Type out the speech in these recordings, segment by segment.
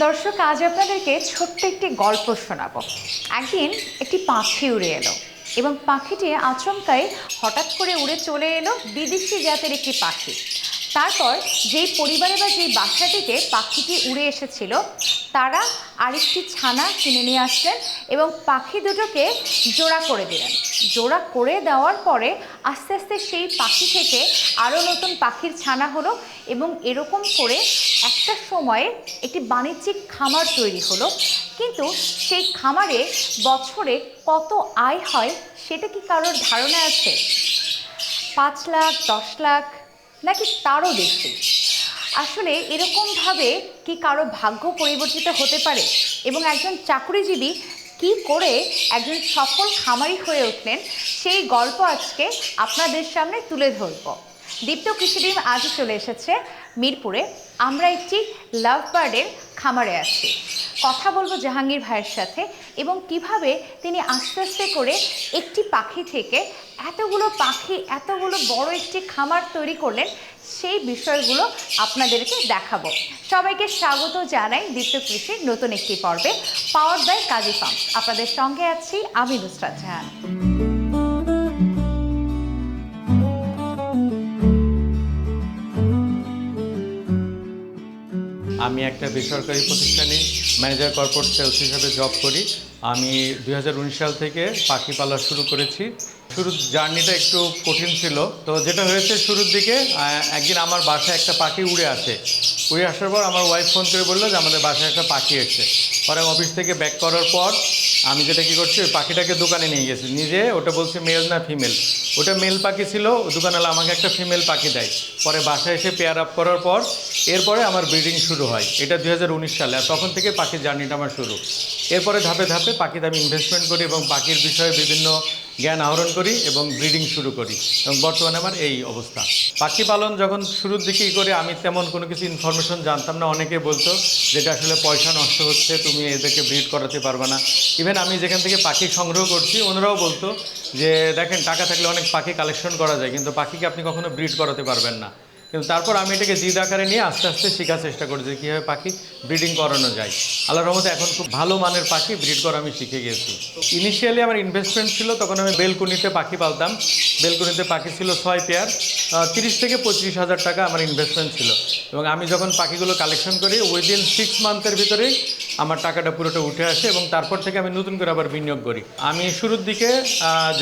দর্শক, আজ আপনাদেরকে ছোট্ট একটি গল্প শোনাবো। একদিন একটি পাখি উড়ে এলো এবং পাখিটি আচমকাই হঠাৎ করে উড়ে চলে এলো বিদেশি জাতের একটি পাখি। তারপর যেই পরিবারে বা যেই বাসাটিতে পাখিটি উড়ে এসেছিল তারা আরেকটি ছানা কিনে নিয়ে আসলেন এবং পাখি দুটোকে জোড়া করে দিলেন। জোড়া করে দেওয়ার পরে আস্তে আস্তে সেই পাখি থেকে আরও নতুন পাখির ছানা হলো এবং এরকম করে একটা সময়ে একটি বাণিজ্যিক খামার তৈরি হলো। কিন্তু সেই খামারে বছরে কত আয় হয় সেটা কি কারোর ধারণা আছে? 5 লাখ, 10 লাখ, নাকি তারও বেশি? আসলে এরকমভাবে কি কারো ভাগ্য পরিবর্তিত হতে পারে? এবং একজন চাকরিজীবী কি করে একজন সফল খামারি হয়ে উঠলেন, সেই গল্প আজকে আপনাদের সামনে তুলে ধরব। দীপ্ত কৃষি ডিম আজই চলে এসেছে মিরপুরে। আমরা একটি লাভ বার্ডের খামারে আছি। কথা বলবো জাহাঙ্গীর ভাইয়ের সাথে এবং কিভাবে তিনি আস্তে আস্তে করে একটি পাখি থেকে এতগুলো বড় একটি খামার তৈরি করলেন, সেই বিষয়গুলো আপনাদেরকে দেখাবো। সবাইকে স্বাগত জানাই দীপ্ত কৃষির নতুন একটি পর্বে, পাওয়ার্ড বাই কাজী ফার্মস। আপনাদের সঙ্গে আছি আমি নুসরাত জাহান। আমি একটা বেসরকারি প্রতিষ্ঠানে ম্যানেজার কর্পোরেট সেলস হিসাবে জব করি। আমি 2019 সাল থেকে পাখি পালা শুরু করেছি। শুরুর জার্নিটা একটু কঠিন ছিল। তো যেটা হয়েছে, শুরুর দিকে একদিন আমার বাসায় একটা পাখি উড়ে আসে। উড়ে আসার পর আমার ওয়াইফ ফোন করে বললো যে আমাদের বাসায় একটা পাখি এসছে। পরে আমি অফিস থেকে ব্যাক করার পর আমি যেটা কী করছি, ওই পাখিটাকে দোকানে নিয়ে গেছি। নিজে ওটা বলছে মেল না ফিমেল। ওটা মেল পাখি ছিল, দোকানওয়ালা আমাকে একটা ফিমেল পাখি দেয়। পরে বাসায় এসে পেয়ার আপ করার পর এরপরে আমার ব্রিডিং শুরু হয়। এটা 2019 সালে। আর তখন থেকে পাখির জার্নিটা আমার শুরু। এরপরে ধাপে ধাপে পাখিতে আমি ইনভেস্টমেন্ট করি এবং পাখির বিষয়ে বিভিন্ন জ্ঞান আহরণ করি এবং ব্রিডিং শুরু করি এবং বর্তমানে আমার এই অবস্থা। পাখি পালন যখন শুরুর দিকেই করে আমি তেমন কোনো কিছু ইনফরমেশন জানতাম না। অনেকে বলতো যেটা আসলে পয়সা নষ্ট হচ্ছে, তুমি এদেরকে ব্রিড করাতে পারবে না। ইভেন আমি যেখান থেকে পাখি সংগ্রহ করছি ওনারাও বলতো যে দেখেন, টাকা থাকলে অনেক পাখি কালেকশন করা যায়, কিন্তু পাখিকে আপনি কখনো ব্রিড করাতে পারবেন না। কিন্তু তারপর আমি এটাকে জিদ আকারে নিয়ে আস্তে আস্তে শেখার চেষ্টা করি যে কীভাবে পাখি ব্রিডিং করানো যায়। আল্লাহর রহমতে এখন খুব ভালো মানের পাখি ব্রিড করা আমি শিখে গেছি। ইনিশিয়ালি আমার ইনভেস্টমেন্ট ছিল, তখন আমি বেলকুনিতে পাখি পালতাম। বেলকুনিতে পাখি ছিল 6 পেয়ার। 30 থেকে 25 হাজার টাকা আমার ইনভেস্টমেন্ট ছিল। এবং আমি যখন পাখিগুলো কালেকশন করি উইদিন 6 মান্থের ভিতরেই আমার টাকাটা পুরোটা উঠে আসে এবং তারপর থেকে আমি নতুন করে আবার বিনিয়োগ করি। আমি শুরুর দিকে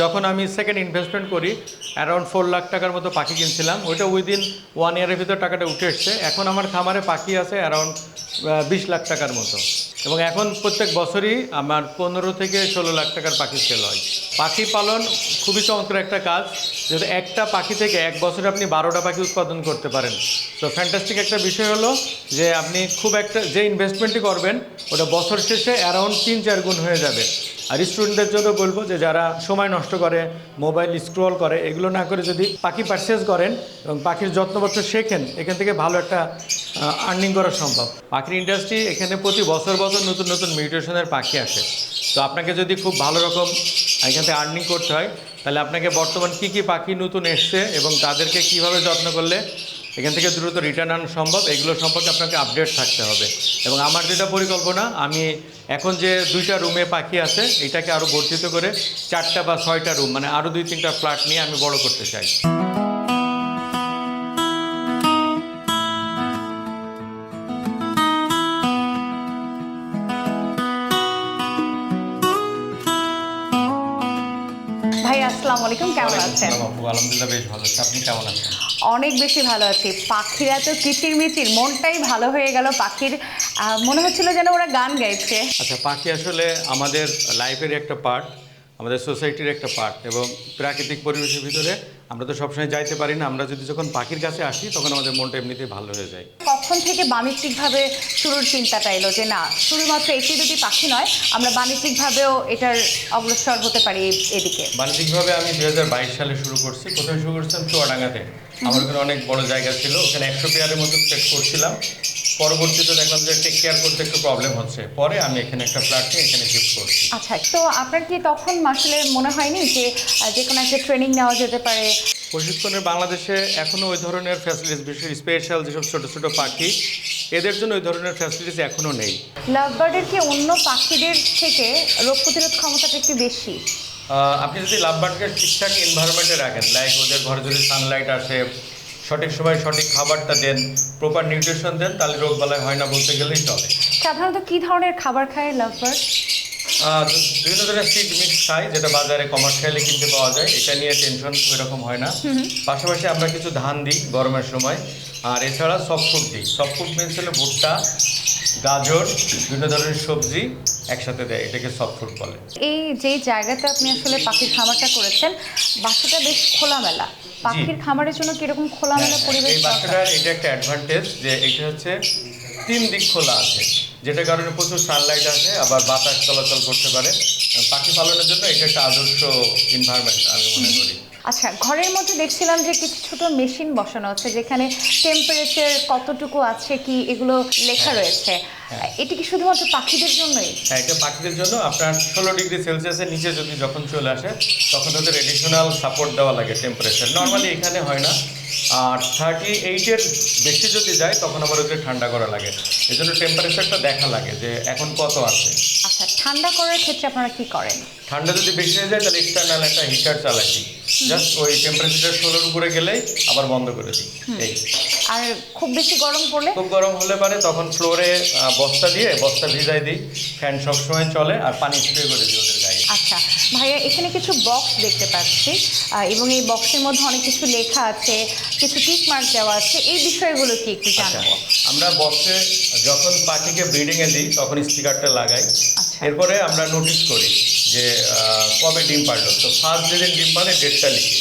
যখন আমি সেকেন্ড ইনভেস্টমেন্ট করি অ্যারাউন্ড 4 লাখ টাকার মতো পাখি কিনছিলাম। ওইটা উইদিন 1 ইয়ারের ভিতর টাকাটা উঠে এসছে। এখন আমার খামারে পাখি আছে অ্যারাউন্ড 20 লাখ টাকার মতো এবং এখন প্রত্যেক বছরই আমার 15 থেকে 16 লাখ টাকার পাখি সেল হয়। পাখি পালন খুবই চমৎকার একটা কাজ। যদি একটা পাখি থেকে এক বছরে আপনি 12টা পাখি উৎপাদন করতে পারেন, তো ফ্যান্টাস্টিক একটা বিষয় হলো যে আপনি খুব একটা যে ইনভেস্টমেন্টই করবেন ওটা বছর শেষে অ্যারাউন্ড 3-4 গুণ হয়ে যাবে। আর স্টুডেন্টদের জন্য বলবো যে যারা সময় নষ্ট করে, মোবাইল স্ক্রল করে, এগুলো না করে যদি পাখি পারচেস করেন এবং পাখির যত্নপত্র শেখেন, এখান থেকে ভালো একটা আর্নিং করা সম্ভব। পাখির ইন্ডাস্ট্রি এখানে প্রতি বছর নতুন নতুন মিউটেশনের পাখি আসে। তো আপনাকে যদি খুব ভালো রকম এখান থেকে আর্নিং করতে হয়, তাহলে আপনাকে বর্তমান কী পাখি নতুন এসছে এবং তাদেরকে কিভাবে যত্ন করলে এখান থেকে দ্রুত রিটার্ন আনা সম্ভব, এগুলো সম্পর্কে আপনাকে আপডেট থাকতে হবে। এবং আমার যেটা পরিকল্পনা, আমি এখন যে 2টা রুমে পাখি আছে এটাকে আরও বর্ধিত করে 4টা বা 6টা রুম, মানে আরও 2-3টা ফ্ল্যাট নিয়ে আমি বড় করতে চাই। ভাই আসসালামু আলাইকুম, কেমন আছেন? আলহামদুলিল্লাহ, বেশ ভালো আছি। আপনি কেমন আছেন? অনেক বেশি ভালো আছি। পাখিরা তো কিচিরমিচির, মনটাই ভালো হয়ে গেল। পাখির মনে হচ্ছিল যেন ওরা গান গাইছে। আচ্ছা, পাখি আসলে আমাদের লাইফের একটা পার্ট, আমাদের সোসাইটির একটা পার্ট এবং প্রাকৃতিক পরিবেশের ভিতরে আমরা তো সবসময় যাইতে পারি না। আমরা যদি যখন পাখির কাছে আসি তখন আমাদের মনটা এমনিতেই ভালো হয়ে যায়। কখন থেকে বাণিজ্যিকভাবে শুরুর চিন্তাটা এলো যে না, শুধুমাত্র একটি দুটি পাখি নয়, আমরা বাণিজ্যিকভাবেও এটার অগ্রসর হতে পারি এদিকে? বাণিজ্যিকভাবে আমি 2022 সালে শুরু করছি। প্রথমে শুরু করছিলাম চুয়াডাঙ্গাতে। আমার ওখানে অনেক বড় জায়গা ছিল, ওখানে 100 পেয়ারের মতো সেট করছিলাম। পরবর্তীতে দেখলাম যে টেক কেয়ার করতে একটু প্রবলেম হচ্ছে, পরে আমি এখানে একটা ফ্ল্যাট নিয়ে এখানে শিফট করছি। আচ্ছা, তো আপনার কি তখন আসলে মনে হয়নি যে যে কোনো একটা ট্রেনিং নেওয়া যেতে পারে? প্রশিক্ষণের বাংলাদেশে এখনও ওই ধরনের ফ্যাসিলিটিস, বিশেষ স্পেশাল যেসব ছোটো ছোটো পাখি, এদের জন্য ওই ধরনের ফ্যাসিলিটিস এখনও নেই। লাভবার্ডের কি অন্য পাখিদের থেকে রোগ প্রতিরোধ ক্ষমতাটা একটু বেশি? আপনি যদি লাভবার্ডকে ঠিকঠাক এনভায়রনমেন্টে রাখেন, লাইক ওদের ঘরে যদি সানলাইট আসে, সঠিক সময়ে সঠিক খাবারটা দেন, প্রপার নিউট্রিশন দেন, তাহলে রোগ বালাই হয় না বলতে গেলেই চলে। সাধারণত কি ধরনের খাবার খায় লাভবার্ড? বিভিন্ন ধরনের সিড মিক্স খাই, যেটা বাজারে কমার্শিয়ালি কিনতে পাওয়া যায়, এটা নিয়ে টেনশন ওইরকম হয় না। পাশাপাশি আমরা কিছু ধান দিই গরমের সময়, আর এছাড়া সফট ফুড দিই। সফট ফুড মিনস হলো ভুট্টা, গাজর, বিভিন্ন ধরনের সবজি একসাথে দেয়, এটাকে সফট ফুড বলে। এই যে জায়গাতে আপনি আসলে পাখির খামারটা করেছেন, বাসাটা বেশ খোলামেলা। পাখির খামারের জন্য কিরকম খোলামেলা পরিবেশ এই দরকার? বাচ্চাটার এটা একটা অ্যাডভান্টেজ যে এটা হচ্ছে 3 দিক খোলা আছে, যেটার কারণে প্রচুর সানলাইট আসে, আবার বাতাস চলাচল করতে পারে। পাখি পালনের জন্য এটা একটা আদর্শ এনভায়রনমেন্ট আমি মনে করি। আচ্ছা, ঘরের মধ্যে দেখছিলাম যে কিছু ছোট মেশিন বসানো আছে, যেখানে টেম্পারেচার কতটুকু আছে কি এগুলো লেখা রয়েছে। এটা কি শুধুমাত্র পাখিদের জন্যই? হ্যাঁ, এটা পাখিদের জন্য। আপনার 16 ডিগ্রি সেলসিয়াসের নিচে যদি যখন চলে আসে, তখন ওদের এডিশনাল সাপোর্ট দেওয়া লাগে টেম্পারেচার। নর্মালি এখানে হয় না। আর 38-এর বেশি যদি যায়, তখন আবার ওদের ঠান্ডা করা লাগে। এই জন্য টেম্পারেচারটা দেখা লাগে যে এখন কত আছে। আচ্ছা, ঠান্ডা করার ক্ষেত্রে আপনারা কি করেন? ঠান্ডা যদি বেশি হয়ে যায়, তাহলে এক্সটার্নাল একটা হিটার চালাই দিই। জাস্ট ওই টেম্পারেচার 16-এর উপরে গেলেই আবার বন্ধ করে দিই। এই আর খুব বেশি গরম পড়লে? খুব গরম হলে পারে তখন ফ্লোরে বস্তা দিয়ে বস্তা ভিজাই দিই, ফ্যান সবসময় চলে, আর পানি স্প্রে করে দিই ওদের গায়ে। আচ্ছা ভাইয়া, এখানে কিছু বক্স দেখতে পাচ্ছি, এবং এই বক্সের মধ্যে অনেক কিছু লেখা আছে, কিছু টিক মার্ক দেওয়া আছে। এই বিষয়গুলো কি একটু জানাবো? আমরা বক্সে যখন পাখিকে ব্রিডিংয়ে দিই, তখন স্টিকারটা লাগাই। আচ্ছা। এরপরে আমরা নোটিস করি যে কবে ডিম পারলো। তো ফার্স্ট যেদিন ডিম পারে ডেটটা লিখি।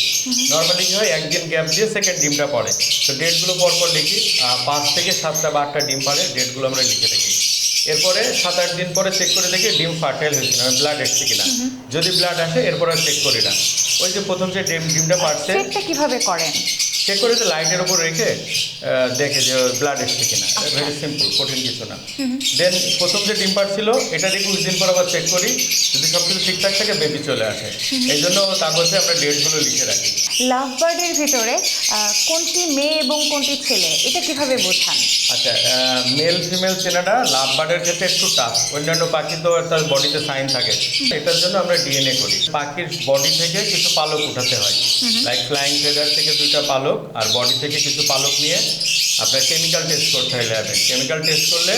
নর্মালি কি হয়, একদিন গ্যাপ দিয়ে সেকেন্ড ডিমটা পড়ে, তো ডেটগুলো পরপর লিখি। 5 থেকে 7টা বা 8টা ডিম পারে, ডেটগুলো আমরা লিখে রাখি। এরপরে 7-8 দিন পরে চেক করে দেখি ডিম ফার্টাইল হয়েছে না, ব্লাড এসছে কিনা। যদি ব্লাড আসে, এরপরে চেক করি না। ওই যে প্রথম যে ডিমটা পারছে, চেকটা কিভাবে করেন? চেক করে যে লাইটের উপর রেখে দেখে যে ব্লাড এসছে কিনা। ভেরি সিম্পল, কঠিন কিছু না। দেন প্রথম যে ডিম পারছিল, এটা দিয়ে 20 দিন পর আবার চেক করি। যদি সব কিছু ঠিকঠাক থাকে, বেবি চলে আসে। এই জন্য কাগজে আমরা ডেটগুলো লিখে রাখি। লাভবার্ডের ভিতরে কোনটি মেয়ে এবং কোনটি ছেলে, এটা কিভাবে বোঝান? আচ্ছা, মেল ফিমেল চেনাটা লাভবার্ডের ক্ষেত্রে একটু টাফ। অন্যান্য পাখি তো তার বডিতে সাইন থাকে, এটার জন্য আমরা ডিএনএ করি। পাখির বডি থেকে কিছু পালক উঠাতে হয়, লাইক ফ্লাইং ফেদার থেকে 2টা পালক, আর বডি থেকে কিছু পালক নিয়ে আপনার কেমিক্যাল টেস্ট করতে হয় ল্যাবে। কেমিক্যাল টেস্ট করলে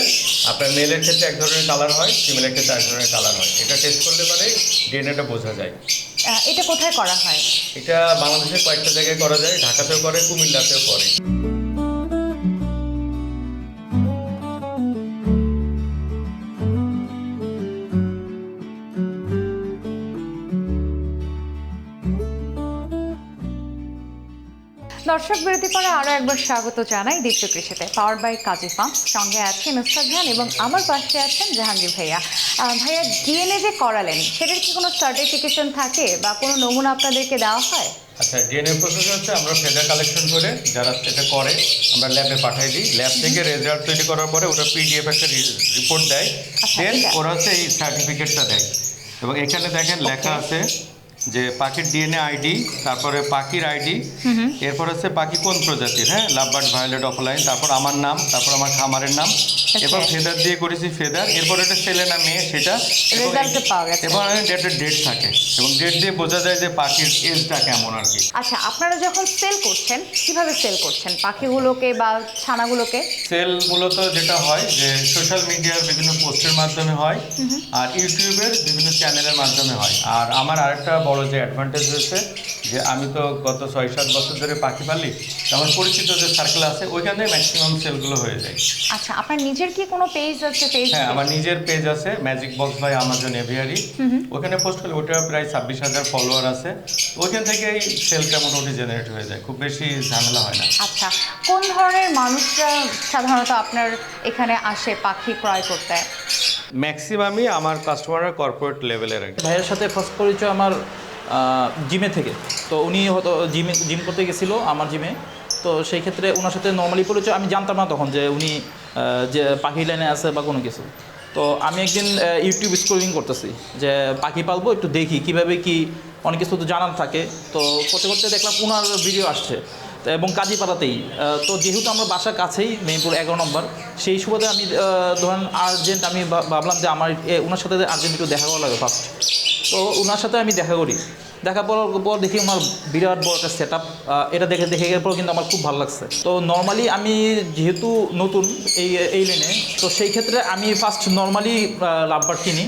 আপনার মেলের ক্ষেত্রে এক ধরনের কালার হয়, ফিমেলের ক্ষেত্রে এক ধরনের কালার হয়। এটা টেস্ট করলে পরে ডিএনএটা বোঝা যায়। এটা কোথায় করা হয়? এটা বাংলাদেশের কয়েকটা জায়গায় করা যায়, ঢাকাতেও করে, কুমিল্লাতেও করে। দর্শক বিরতি পরে আরও একবার স্বাগত জানাই দীপ্ত কৃষিতে, পাওয়ার বাই কাজী ফার্ম। সঙ্গে আছেন নুসরাত জাহান এবং আমার পাশে আছেন জাহাঙ্গীর ভাইয়া। ভাইয়া, ডিএনএ যে করালেন, সেটার কি কোনো সার্টিফিকেশন থাকে বা কোনো নমুনা আপনাদেরকে দেওয়া হয়? আচ্ছা, ডিএনএ প্রসেস হচ্ছে আমরা ফেদার কালেকশন করে, যারা এটা করে আমরা ল্যাবে পাঠিয়ে দিই। ল্যাব থেকে রেজাল্ট তৈরি করার পরে ওটা পিডিএফ একটা রিপোর্ট দেয়। দেন ওরা হচ্ছে এই সার্টিফিকেটটা দেয়, এবং এখানে দেখেন লেখা আছে যে পাখির ডিএনএ আইডি, তারপরে পাখির আইডি, এরপর হচ্ছে পাখি কোন প্রজাতির, হ্যাঁ, লাভবার্ড, ভায়োলেট, অফলাইন, তারপর আমার নাম, তারপর আমার খামারের নাম, এরপর ফেদার দিয়ে করেছি ফেদার, এরপর এটা ছেলে না মেয়ে সেটা, এবং একটা ডেট থাকে, এবং ডেট দিয়ে বোঝা যায় যে পাখির এজটা কেমন আর কি। আচ্ছা, আপনারা যখন সেল করছেন, কিভাবে সেল করছেন পাখিগুলোকে বা ছানাগুলোকে? সেল মূলত যেটা হয় যে সোশ্যাল মিডিয়ার বিভিন্ন পোস্টের মাধ্যমে হয়, আর ইউটিউবের বিভিন্ন চ্যানেলের মাধ্যমে হয়। আর আমার আরেকটা বড় যে অ্যাডভান্টেজ হয়েছে যে আমি তো গত 6-7 বছর ধরে পাখি পালি, আমার পরিচিত যে সার্কেল আছে ওইখানে ম্যাক্সিমাম সেলগুলো হয়ে যায়। আচ্ছা, আপনার নিজের কি কোনো পেজ আছে? হ্যাঁ, আমার নিজের পেজ আছে, magic box by Amazon aviary. ওখানে পোস্ট করলে ওটা প্রায় 26,000 ফলোয়ার আছে। ওইখান থেকেই সেলটা মোটামুটি জেনারেট হয়ে যায়, খুব বেশি ঝামেলা হয় না। আচ্ছা, কোন ধরনের মানুষরা সাধারণত আপনার এখানে আসে পাখি ক্রয় করতে? ম্যাক্সিমামই আমার কাস্টমাররা কর্পোরেট লেভেলের। ভাইয়ের সাথে ফার্স্ট পরিচয় আমার জিমে থেকে। তো উনি হয়তো জিম করতে গেছিলো আমার জিমে, তো সেই ক্ষেত্রে ওনার সাথে নর্মালি পরিচয়। আমি জানতাম না তখন যে উনি যে পাখি লাইনে আছে বা কোনো কিছু। তো আমি একদিন ইউটিউব স্ক্রলিং করতেছি যে পাখি পালবো, একটু দেখি কীভাবে কি, অনেক কিছু তো জানার থাকে। তো করতে করতে দেখলাম ওনার ভিডিও আসছে। এবং কাজীপাড়াতেই। তো যেহেতু আমরা বাসার কাছেই মেহেরপুর 11 নম্বর, সেই সুবাদে আমি ধরেন আর্জেন্ট আমি ভাবলাম যে আমার ওনার সাথে আর্জেন্ট একটু দেখা করা লাগে ফার্স্ট। তো ওনার সাথে আমি দেখা করি, দেখা করার পর দেখি আমার বিরাট বড় একটা সেট আপ। এটা দেখে পর কিন্তু আমার খুব ভালো লাগছে। তো নর্মালি আমি যেহেতু নতুন এই লেনে, তো সেই ক্ষেত্রে আমি ফার্স্ট নর্মালি লাভবার কিনি,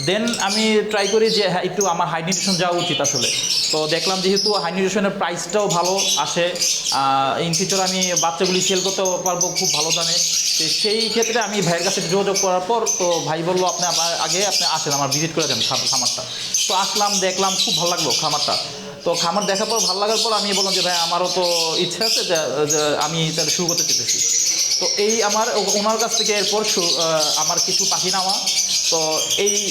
দেন আমি ট্রাই করি যে হ্যাঁ একটু আমার হাই নিউট্রিশন যাওয়া উচিত আসলে। তো দেখলাম যেহেতু হাই নিউট্রিশনের প্রাইসটাও ভালো আসে, ইন ফিউচার আমি বাচ্চাগুলি সেল করতে পারবো খুব ভালো দামে। তো সেই ক্ষেত্রে আমি ভাইয়ের কাছে যোগাযোগ করার পর তো ভাই বললো আপনি আমার আগে আপনি আসেন, আমার ভিজিট করে দেন খামারটা। তো আসলাম, দেখলাম, খুব ভালো লাগলো খামারটা। তো খামার দেখার পর ভালো লাগার পর আমি বললাম যে ভাই আমারও তো ইচ্ছা আছে যে আমি তাহলে শুরু করতে চেয়েছি। তো এই আমার ওনার কাছ থেকে এরপর আমার কিছু পাখি নেওয়া, তো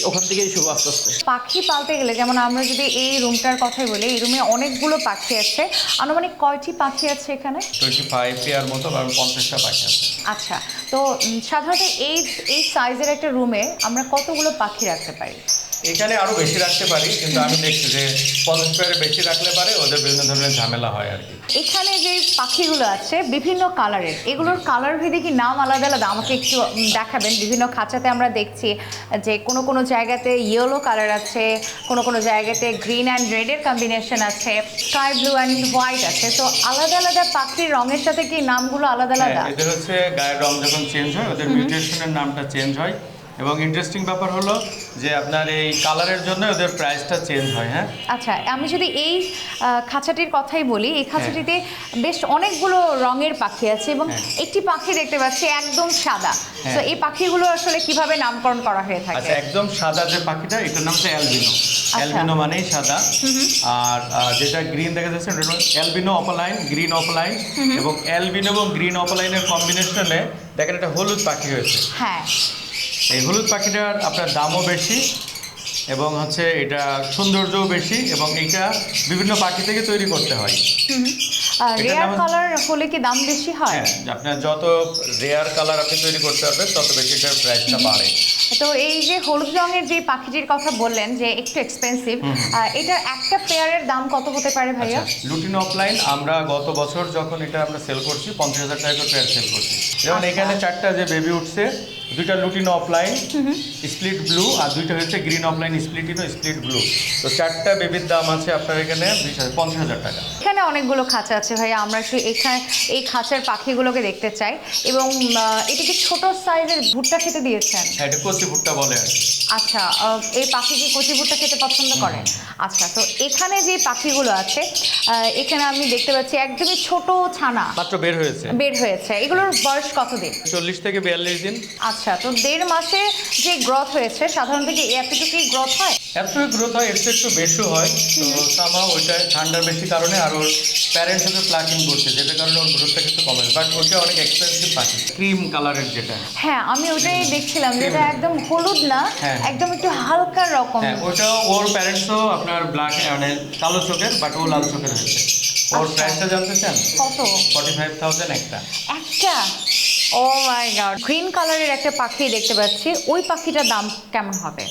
ওখান থেকেই শুরু আস্তে আস্তে। পাখি পালতে গেলে যেমন আমরা যদি এই রুমটার কথাই বলি, এই রুমে অনেকগুলো পাখি আছে, আনুমানিক কয়টি পাখি আছে এখানে? 25 পেয়ার মতো, কারণ 50টা পাখি আছে। আচ্ছা, তো সাধারণত এই সাইজের একটা রুমে আমরা কতগুলো পাখি রাখতে পারি? এখানে আরও বেশি রাখতে পারি, কিন্তু আমি দেখছি যে 50 পেয়ারের বেশি রাখলে পারে ওদের বিভিন্ন ধরনের ঝামেলা হয় আর কি। এখানে যে পাখিগুলো আছে বিভিন্ন কালারের, এগুলোর কালার ভেদে কি নাম আলাদা আলাদা? আমাকে একটু দেখাবেন। বিভিন্ন খাঁচাতে আমরা দেখছি যে কোনো কোনো জায়গাতে ইয়েলো কালার আছে, কোনো কোনো জায়গাতে গ্রিন অ্যান্ড রেডের কম্বিনেশন আছে, স্কাই ব্লু অ্যান্ড হোয়াইট আছে। তো আলাদা আলাদা পাখির রঙের সাথে কি নামগুলো আলাদা আলাদা? এদের হচ্ছে গায়ের রং যখন চেঞ্জ হয় ওদের মিউটেশনের নামটা চেঞ্জ হয়। এবং ইন্টারেস্টিং ব্যাপার হলো যে আপনার এই কালারের জন্য ওদের প্রাইসটা চেঞ্জ হয়। হ্যাঁ, আচ্ছা, আমি যদি এই খাঁচাটির কথাই বলি, এই খাঁচাটিতে বেশ অনেকগুলো রঙের পাখি আছে এবং একটি পাখি দেখতে পাচ্ছি একদম সাদা। তো এই পাখিগুলো আসলে কিভাবে নামকরণ করা হয়ে থাকে? আচ্ছা, একদম সাদা যে পাখিটা, এটার নাম হচ্ছে অ্যালবিনো। অ্যালবিনো মানেই সাদা। আর যেটা গ্রিন দেখা যাচ্ছে এটা হলো অ্যালবিনো অপালাইন, গ্রিন অপালাইন। এবং অ্যালবিনো এবং গ্রিন অপালাইনের কম্বিনেশনে দেখেন একটা হলুদ পাখি হয়েছে। হ্যাঁ, এই হলুদ পাখিটার আপনার দামও বেশি এবং হচ্ছে এটা সৌন্দর্যও বেশি, এবং এইটা বিভিন্ন পাখি থেকে তৈরি করতে হয়। রেয়ার কালার হলে কি দাম বেশি হয়? হ্যাঁ, আপনার যত রেয়ার কালার আপনি তৈরি করতে পারবেন তত বেশি এটার প্রাইসটা বাড়ে। তো এই যে হলুদ রঙের যে পাখিটির কথা বললেন যে একটু এক্সপেন্সিভ, এটার একটা পেয়ারের দাম কত হতে পারে ভাইয়া? লুটিনো অফলাইন আমরা গত বছর যখন এটা আমরা সেল করছি 50,000 টাকা করে পেয়ার সেল করছি। যেমন এখানে 4টা যে বেবি উঠছে, 2টা লুটিনো অফলাইন স্প্লিট ব্লু, আর 2টা হচ্ছে গ্রিন অফলাইন স্প্লিটিনো স্প্লিট ব্লু। তো 4টা বেবির দাম আছে আপনার এখানে 50,000 টাকা। এখানে অনেকগুলো খাঁচা আছে ভাইয়া, আমরা একটু এখানে এই খাঁচার পাখিগুলোকে দেখতে চাই। এবং এটিকে ছোট সাইজের ভুট্টা খেতে দিয়েছেন? হ্যাঁ, এটা কচি ভুট্টা বলে আর কি। আচ্ছা, এই পাখি কি কচি ভুট্টা খেতে পছন্দ করে? আচ্ছা, তো এখানে যে পাখিগুলো আছে, এখানে আমি দেখতে পাচ্ছি একদমই ছোট ছানা মাত্র বের হয়েছে। এগুলোর বয়স কতদিন? 40 থেকে 42 দিন। আচ্ছা, তো 1.5 মাসে যে গ্রোথ হয়েছে, সাধারণত কি এতটুকুই গ্রোথ হয়? এতটুকু গ্রোথ হয়, এর চেয়ে একটু বেশি হয়। তো সামা ওইটা ঠান্ডার বেশি কারণে আর ওর প্যারেন্টস হচ্ছে প্লাকিং করছে, যেটার কারণে ওর গ্রোথটা কিছু কমে। বাট ওটা অনেক এক্সপেন্সিভ পাখি, ক্রিম কালারের যেটা। হ্যাঁ, আমি ওটাই দেখছিলাম, যেটা একদম হলুদ না, হ্যাঁ। একদম একটু হালকা রকম। হ্যাঁ, ওটা ওর প্যারেন্টসও আপনার ব্ল্যাক মানে কালো চোখের, বাট ও লাল চোখের হয়েছে। ওর আচ্ছা। প্রাইসটা জানতে চান? কত? 45,000 একটা। একটা? ও মাই গড, গ্রিন কালারের একটা পাখি দেখতে পাচ্ছি, ওই পাখিটার দাম কেমন হবে?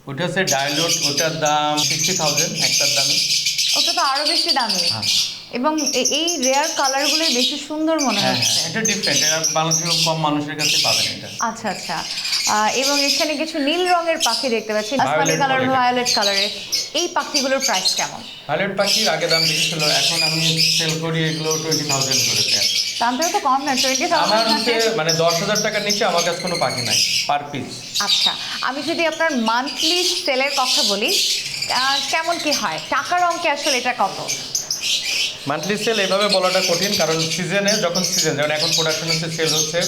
ওটা হচ্ছে ডায়লুট, ওটার দাম 60,000 একটার দামই। ওটা তো আরো বেশি দামি। হ্যাঁ। এবং এই রেয়ার কালারগুলোই বেশি সুন্দর মনে হ্যাঁ, হচ্ছে। এটা ডিফারেন্ট, এটা বাংলাদেশের কম মানুষের কাছে পাবেন এটা। আচ্ছা আচ্ছা, এবং এখানে কিছু নীল রঙের পাখি দেখতে পাচ্ছি, আসমানি Violet কালার, বলে। ভায়োলেট কালারের। এই পাখিগুলোর প্রাইস কেমন? ভায়োলেট পাখির আগে দাম বেশি ছিল, এখন আমি সেল করি এগুলো 20,000 করে পেয়ার। দাম তো কম না, 20,000 আমার হচ্ছে মানে 10,000 টাকার নিচে আমার কাছে কোনো পাখি নাই পার পিস। আচ্ছা, আমি যদি আপনার মান্থলি সেলের কথা বলি, কেমন কি হয় টাকার অঙ্কে? আসলে এটা কত? মান্থলি সেল এভাবে বলাটা কঠিন, কারণ সিজনে যখন সিজন, যেমন এখন প্রোডাকশন হচ্ছে, সেল হচ্ছে।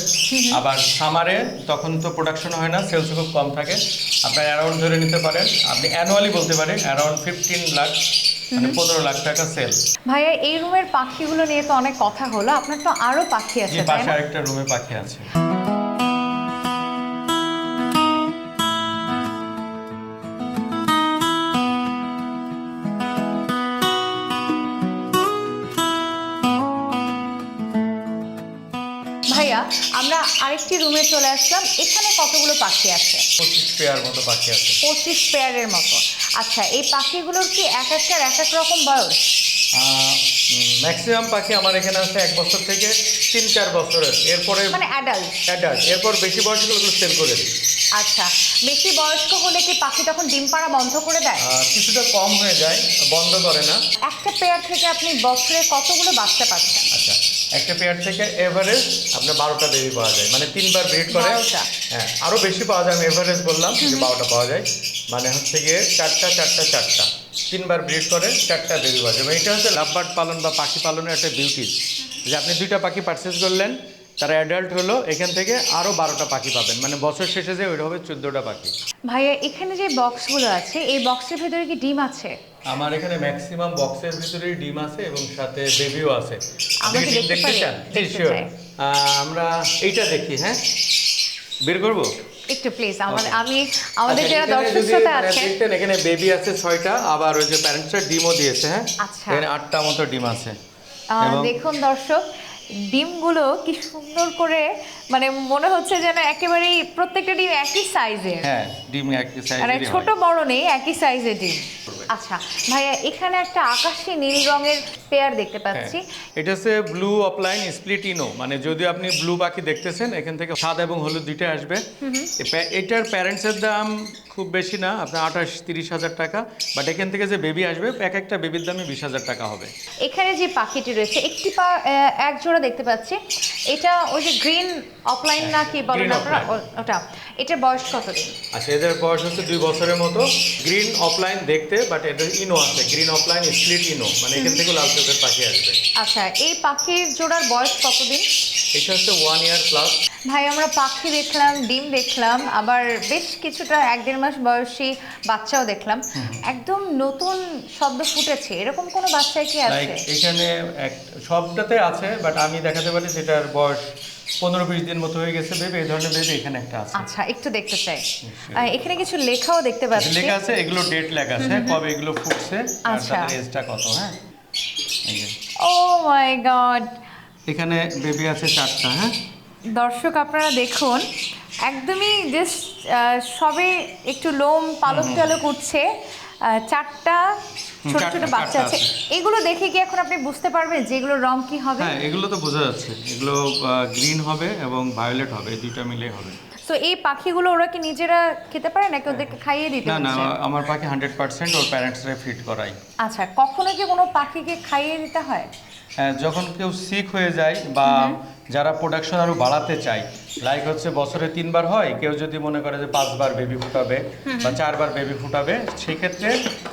আবার সামারে তখন তো প্রোডাকশন হয় না, সেলস খুব কম থাকে। আপনার অ্যারাউন্ড ধরে নিতে পারেন, আপনি অ্যানুয়ালি বলতে পারেন অ্যারাউন্ড 15 লাখ, মানে 15 লাখ টাকা সেল। ভাইয়া, এই রুমের পাখিগুলো নিয়ে তো অনেক কথা হলো, আপনার তো আরো পাখি আছে, তাই পাশে না? আরেকটা রুমে পাখি আছে। ভাইয়া, আমরা আরেকটি রুমে চলে আসলাম, এখানে কতগুলো পাখি আছে? 25 পেয়ার মতো পাখি আছে। 25 পেয়ারের মতো। আচ্ছা, এই পাখিগুলোর কি এক একটার এক এক রকম বয়স? ম্যাক্সিমাম পাখি আমার এখানে আছে 1 বছর থেকে 3-4 বছরের, এরপরে মানে অ্যাডাল্ট। অ্যাডাল্ট, এরপর বেশি বয়সগুলো ওগুলো সেল করে দিই। আচ্ছা, বেশি বয়স্ক হলে কি পাখি তখন ডিম পাড়া বন্ধ করে দেয়? কিছুটা কম হয়ে যায়, বন্ধ করে না। একটা পেয়ার থেকে আপনি বছরে কতগুলো বাচ্চা পাচ্ছেন? আচ্ছা, একটা পেয়ার থেকে এভারেজ আপনার 12টা বেবি পাওয়া যায়, মানে 3বার ব্রিড করে। 12টা? হ্যাঁ, আরও বেশি পাওয়া যায়, আমি এভারেজ বললাম যে 12টা পাওয়া যায়, মানে হচ্ছে গিয়ে 4টা 3বার ব্রিড করে 4টা বেবি পাওয়া যায়। মানে এটা হচ্ছে লাভবার্ড পালন বা পাখি পালনের একটা বিউটিজ, যে আপনি 2টা পাখি পারচেস করলেন, তারা অ্যাডাল্ট হলো, এখান থেকে আরও 12টা পাখি পাবেন, মানে বছর শেষে যে ওইটা হবে 14টা পাখি। ভাইয়া এখানে যে বক্সগুলো আছে, এই বক্সের ভেতরে কি ডিম আছে? আমার এখানে ম্যাক্সিমাম বক্সের ভিতরেই ডিম আছে এবং সাথে বেবিও আছে। আমরা কি ডিম দেখতে পারি? চান? জি, দেখতে শিওর। চাই। আমরা এইটা দেখি, হ্যাঁ, বের করবো। একটু প্লিজ আমাদের Okay. আমাদের আচ্ছা, যারা এখানে দর্শক যদি শ্রোতা মানে আছে। দেখতেন, এখানে বেবি আছে 6টা, আবার ওই যে প্যারেন্টসের ডিমও দিয়েছে, হ্যাঁ। আচ্ছা। এখানে 8টা মতো ডিম আছে। এবং দেখুন দর্শক, ডিমগুলো কি সুন্দর করে, মানে মনে হচ্ছে যেন একেবারেই প্রত্যেকটা ডিম একই সাইজের। হ্যাঁ, ডিম একই মানে সাইজেরই ছোট হয়। বড় নেই, একই সাইজের ডিম। আচ্ছা ভাইয়া, এখানে একটা আকাশি নীল রঙের পেয়ার দেখতে পাচ্ছি। হ্যাঁ, এটা হচ্ছে ব্লু অফলাইন স্প্লিট ইনো, মানে যদি আপনি ব্লু পাখি দেখতেছেন, এখান থেকে সাদা এবং হলুদ দুইটা আসবে। এটার প্যারেন্টসের দাম খুব বেশি না, আপনার 28-30 হাজার টাকা, বাট এখান থেকে যে বেবি আসবে এক একটা বেবির দামই 20,000 টাকা হবে। এখানে যে পাখিটি রয়েছে, একটি এক জোড়া দেখতে পাচ্ছি, এটা ওই যে গ্রিন অফলাইন না কি বলেন Green আপনারা? offline। ওটা, এটার বয়স কতদিন? আচ্ছা, এদের বয়স হচ্ছে 2 বছরের মতো। গ্রিন অফলাইন দেখতে, বাট এদের ইনো আছে, গ্রিন অফলাইন স্প্লিট ইনো, মানে এখান থেকে লাল চোখের পাখি আসবে। আচ্ছা, এই পাখির জোড়ার বয়স কতদিন? এটা হচ্ছে 1 ইয়ার প্লাস। ভাই আমরা পাখি দেখলাম, ডিম দেখলাম, আবার বেশ কিছুটা 1-1.5 মাস বয়সী বাচ্চাও দেখলাম। একদম নতুন সদ্য ফুটেছে এরকম কোনো বাচ্চা কি আছে? লাইক এখানে সবটাতে আছে, বাট আমি দেখাতে পারি যেটার বয়স 15-20 দিন মতো হয়ে গেছে বেবি, এই ধরনের বেবি এখানে একটা আছে। আচ্ছা, একটু দেখতে চাই। এখানে কিছু লেখাও দেখতে পাচ্ছি। লেখা আছে, এগুলো ডেট লেখা আছে, কবে এগুলো ফুটছে আর আচ্ছা। তাদের এজটা কত। হ্যাঁ, এই যে ও মাই গড, এখানে বেবি আছে 4টা। হ্যাঁ, দর্শক আপনারা দেখুন, একদমই জাস্ট সবে একটু লোম পালক টালক উঠছে, 4টা ছোট ছোট চারটা বাচ্চা আছে। আছে। এগুলো দেখে কি এখন আপনি বুঝতে পারবেন যে এগুলোর রং কি হবে? হ্যাঁ, এগুলো তো বোঝা যাচ্ছে, এগুলো গ্রিন হবে এবং ভায়োলেট হবে, এই দুইটা মিলে হবে। তো এই পাখিগুলো ওরা কি নিজেরা খেতে পারে নাকি ওদেরকে খাইয়ে দিতে না না, হচ্ছে? আমার পাখি 100% ওর প্যারেন্টসরা ফিড করাই। আচ্ছা, কখনো কি কোনো পাখিকে খাইয়ে দিতে হয়? হ্যাঁ, যখন কেউ সিক হয়ে যায় বা যারা প্রোডাকশন আরও বাড়াতে চায়, লাইক হচ্ছে বছরে 3বার হয়, কেউ যদি মনে করে যে 5বার বেবি ফুটাবে বা 4বার বেবি ফুটাবে, সেক্ষেত্রে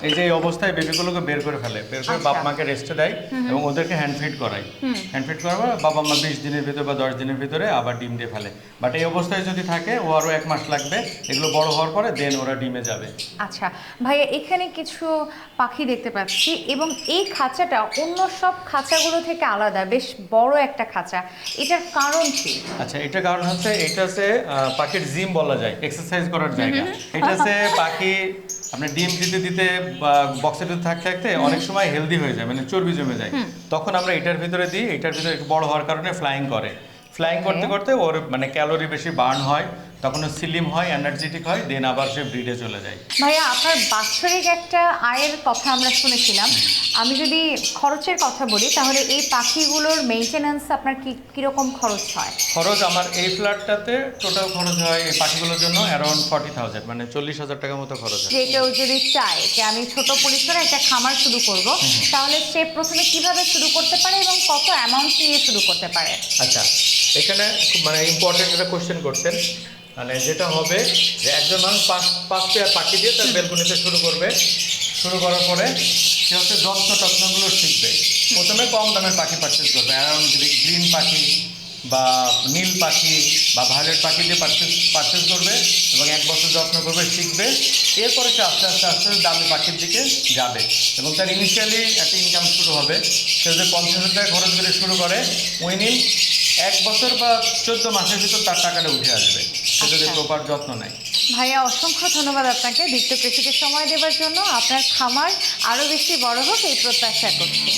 এই যে এই অবস্থায় বেবিগুলোকে বের করে ফেলে, বের করে আচ্ছা। বাপ মাকে রেস্টে দেয় এবং ওদেরকে হ্যান্ড ফিড করায়। হ্যান্ড ফিড করার পর বাবা মা 20 দিনের ভিতরে বা 10 দিনের ভিতরে আবার ডিম দিয়ে ফেলে। বাট এই অবস্থায় যদি থাকে, ও আরও 1 মাস লাগবে, এগুলো বড় হওয়ার পরে দেন ওরা ডিমে যাবে। আচ্ছা ভাইয়া, এখানে কিছু পাখি দেখতে পাচ্ছি এবং এই খাঁচাটা অন্য সব খাঁচাগুলো থেকে আলাদা, বেশ বড় একটা খাঁচা, এটার কারণ কি? আচ্ছা, এটা কারণ হচ্ছে, এটা হচ্ছে পাখির জিম বলা যায়, এক্সারসাইজ করার জায়গা। এটা হচ্ছে পাখি আপনার ডিম দিতে দিতে বা বক্সের ভিতরে থাকতে থাকতে অনেক সময় হেলদি হয়ে যায়, মানে চর্বি জমে যায়, তখন আমরা এটার ভিতরে দিই। এটার ভিতরে একটু বড় হওয়ার কারণে ফ্লাইং করে, ফ্লাইং করতে করতে ওর মানে ক্যালোরি বেশি বার্ন হয়, তখন ও স্লিম হয়, এনার্জেটিক হয়, দেন আবার সে ব্রিডে চলে যায়। ভাইয়া, আপনার বাৎসরিক একটা আয়ের কথা আমরা শুনেছিলাম। আমি যদি খরচের কথা বলি, তাহলে এই পাখিগুলোর মেইনটেনেন্স আপনার কিরকম খরচ হয়? খরচ আমার এই ফ্ল্যাটটাতে টোটাল খরচ হয় এই পাখিগুলোর জন্য অ্যারাউন্ড 40,000, মানে 40,000 টাকার মতো খরচ হয়। যে কেউ যদি চায় যে আমি ছোট পরিসরে একটা খামার শুরু করব, তাহলে সে প্রথমে কিভাবে শুরু করতে পারে এবং কত অ্যামাউন্ট নিয়ে শুরু করতে পারে? আচ্ছা, এখানে খুব মানে ইম্পর্টেন্ট একটা কোশ্চেন করছেন, মানে যেটা হবে যে একজন মানুষ পাঁচ পেয়ার পাখি দিয়ে তার বেলকনিতে শুরু করবে। শুরু করার পরে সে হচ্ছে যত্নগুলো শিখবে। প্রথমে কম দামের পাখি পারচেস করবে, অ্যারাউন্ড গ্রিন পাখি বা নীল পাখি বা ভায়োলেট পাখি দিয়ে পারচেস করবে এবং 1 বছর যত্ন করবে, শিখবে। এরপরে সে আস্তে আস্তে আস্তে দামি পাখির দিকে যাবে এবং তার ইনিশিয়ালি একটা ইনকাম শুরু হবে। সে যদি 50,000 টাকা খরচ করে শুরু করে, উইনিং 1 বছর বা 14 মাসের ভিতর তার টাকাটা উঠে আসবে, সে যদি প্রপার যত্ন নেয়। ভাইয়া, অসংখ্য ধন্যবাদ আপনাকে দীপ্ত কৃষিকে সময় দেওয়ার জন্য। আপনার খামার আরও বেশি বড় হোক এই প্রত্যাশা করছি।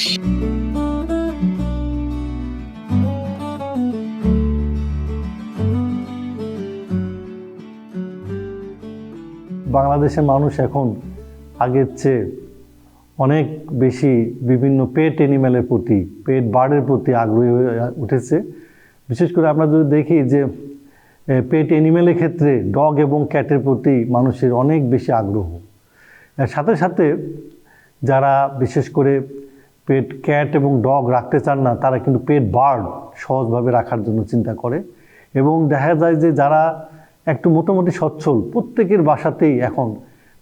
বাংলাদেশের মানুষ এখন আগের চেয়ে অনেক বেশি বিভিন্ন পেট অ্যানিম্যালের প্রতি, পেট বার্ডের প্রতি আগ্রহী হয়ে উঠেছে। বিশেষ করে আমরা যদি দেখি যে পেট অ্যানিম্যালের ক্ষেত্রে ডগ এবং ক্যাটের প্রতি মানুষের অনেক বেশি আগ্রহ। এর সাথে সাথে যারা বিশেষ করে পেট ক্যাট এবং ডগ রাখতে চান না, তারা কিন্তু পেট বার্ড সহজভাবে রাখার জন্য চিন্তা করে। এবং দেখা যায় যে যারা একটু মোটামুটি সচ্ছল, প্রত্যেকের বাসাতেই এখন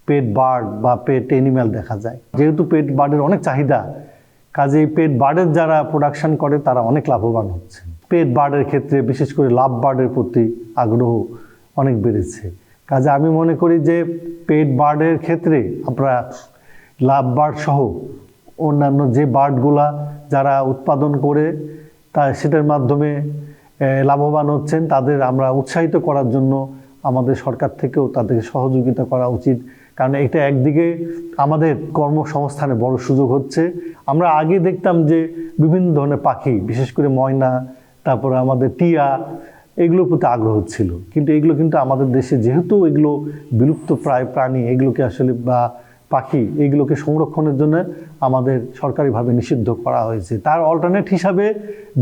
পেট বার্ড বা পেট অ্যানিম্যাল দেখা যায়। যেহেতু পেট বার্ডের অনেক চাহিদা, কাজেই পেট বার্ডের যারা প্রোডাকশন করে তারা অনেক লাভবান হচ্ছে। পেট বার্ডের ক্ষেত্রে বিশেষ করে লাভ বার্ডের প্রতি আগ্রহ অনেক বেড়েছে। কাজে আমি মনে করি যে পেট বার্ডের ক্ষেত্রে আমরা লাভ বার্ড সহ অন্যান্য যে বার্ডগুলা যারা উৎপাদন করে সেটার মাধ্যমে লাভবান হচ্ছেন, তাদের আমরা উৎসাহিত করার জন্য আমাদের সরকার থেকেও তাদেরকে সহযোগিতা করা উচিত। কারণ এটা একদিকে আমাদের কর্মসংস্থানে বড় সুযোগ হচ্ছে। আমরা আগে দেখতাম যে বিভিন্ন ধরনের পাখি, বিশেষ করে ময়না, তারপরে আমাদের টিয়া, এগুলোর প্রতি আগ্রহ ছিল। কিন্তু এগুলো কিন্তু আমাদের দেশে যেহেতু এগুলো বিলুপ্ত প্রায় প্রাণী, এগুলোকে আসলে বা পাখি, এগুলোকে সংরক্ষণের জন্য আমাদের সরকারিভাবে নিষিদ্ধ করা হয়েছে। তার অল্টারনেট হিসাবে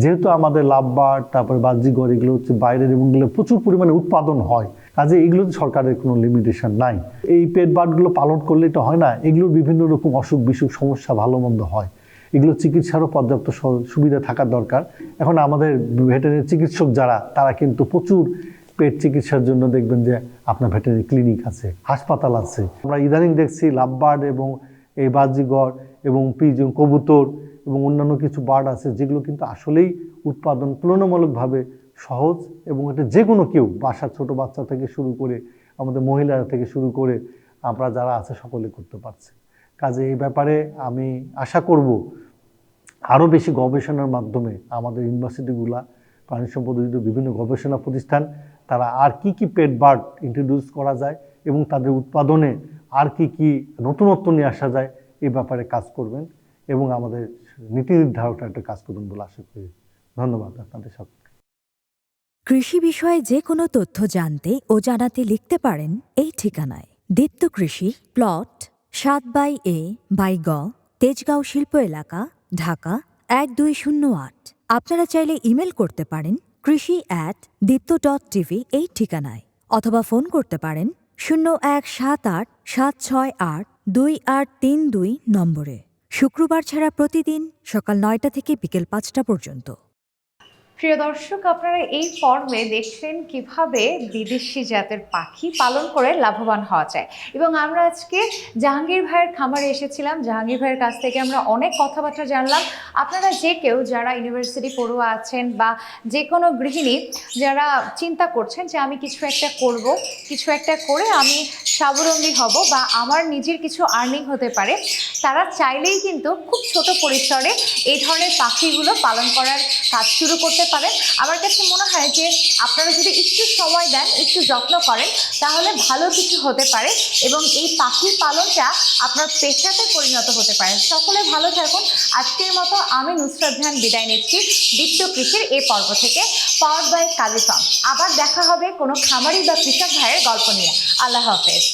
যেহেতু আমাদের লাভ বার্ড, তারপরে বাহ্যিকগড়, এগুলো হচ্ছে বাইরের এবং এগুলো প্রচুর পরিমাণে উৎপাদন হয়। কাজে এগুলোতে সরকারের কোনো লিমিটেশন নাই। এই পেট বার্ডগুলো পালন করলে তো হয় না, এগুলোর বিভিন্ন রকম অসুখ বিসুখ সমস্যা ভালো মন্দ হয়। এগুলো চিকিৎসারও পর্যাপ্ত সুবিধা থাকার দরকার। এখন আমাদের ভেটেরিনারি চিকিৎসক যারা, তারা কিন্তু প্রচুর পেট চিকিৎসার জন্য দেখবেন যে আপনার ভেটেরিনারি ক্লিনিক আছে, হাসপাতাল আছে। আমরা ইদানিং দেখছি লাভ বার্ড এবং এই বাহ্যিকগড় এবং পিজন, কবুতর এবং অন্যান্য কিছু বার্ড আছে যেগুলো কিন্তু আসলেই উৎপাদন তুলনামূলকভাবে সহজ, এবং এটা যে কোনো কেউ, বাসার ছোট বাচ্চা থেকে শুরু করে আমাদের মহিলারা থেকে শুরু করে আমরা যারা আছে সকলে করতে পারছে। কাজে এই ব্যাপারে আমি আশা করব আরও বেশি গবেষণার মাধ্যমে আমাদের ইউনিভার্সিটিগুলা, প্রাণী সম্পদ বিভিন্ন গবেষণা প্রতিষ্ঠান, তারা আর কি পেট বার্ড ইন্ট্রোডিউস করা যায় এবং তাদের উৎপাদনে আর কি নতুনত্ব নিয়ে আসা যায়, এই ব্যাপারে কাজ করবেন এবং আমাদের নীতি নির্ধারকরা একটা কাজ করবেন বলে আশা করি। ধন্যবাদ আপনাদের সকলকে। কৃষি বিষয়ে যে কোনো তথ্য জানতে ও জানাতে লিখতে পারেন এই ঠিকানায়। দীপ্ত কৃষি, প্লট 7/A/গ, তেজগাঁও শিল্প এলাকা, ঢাকা 1208। আপনারা চাইলে ইমেল করতে পারেন krishi@dipto.tv এই ঠিকানায়, অথবা ফোন করতে পারেন 0178-768-2832 নম্বরে। শুক্রবার ছাড়া প্রতিদিন সকাল 9টা থেকে বিকেল 5টা পর্যন্ত। প্রিয় দর্শক, আপনারা এই পর্বে দেখছেন কিভাবে বিদেশি জাতের পাখি পালন করে লাভবান হওয়া যায়। এবং আমরা আজকে জাহাঙ্গীর ভাইয়ের খামারে এসেছিলাম। জাহাঙ্গীর ভাইয়ের কাছ থেকে আমরা অনেক কথাবার্তা জানলাম। আপনারা যে কেউ যারা ইউনিভার্সিটি পড়ুয়া আছেন বা যে কোনো গৃহিণী যারা চিন্তা করছেন যে আমি কিছু একটা করব, কিছু একটা করে আমি স্বাবলম্বী হব বা আমার নিজের কিছু আর্নিং হতে পারে, তারা চাইলেই কিন্তু খুব ছোট পরিসরে এই ধরনের পাখিগুলো পালন করার কাজ শুরু করতে পারেন। আমার কাছে মনে হয় যে আপনারা যদি একটু সময় দেন, একটু যত্ন করেন, তাহলে ভালো কিছু হতে পারে এবং এই পাখি পালনটা আপনার পেশাতে পরিণত হতে পারে। সকলে ভালো থাকুন। আজকের মতো আমি নুসরাত জাহান বিদায় নিচ্ছি দীপ্ত কৃষির এই পর্ব থেকে, পাওয়ার্ড বাই কাজী ফার্ম। আবার দেখা হবে কোনো খামারি বা কৃষক ভাইয়ের গল্প নিয়ে। আল্লাহ হাফেজ।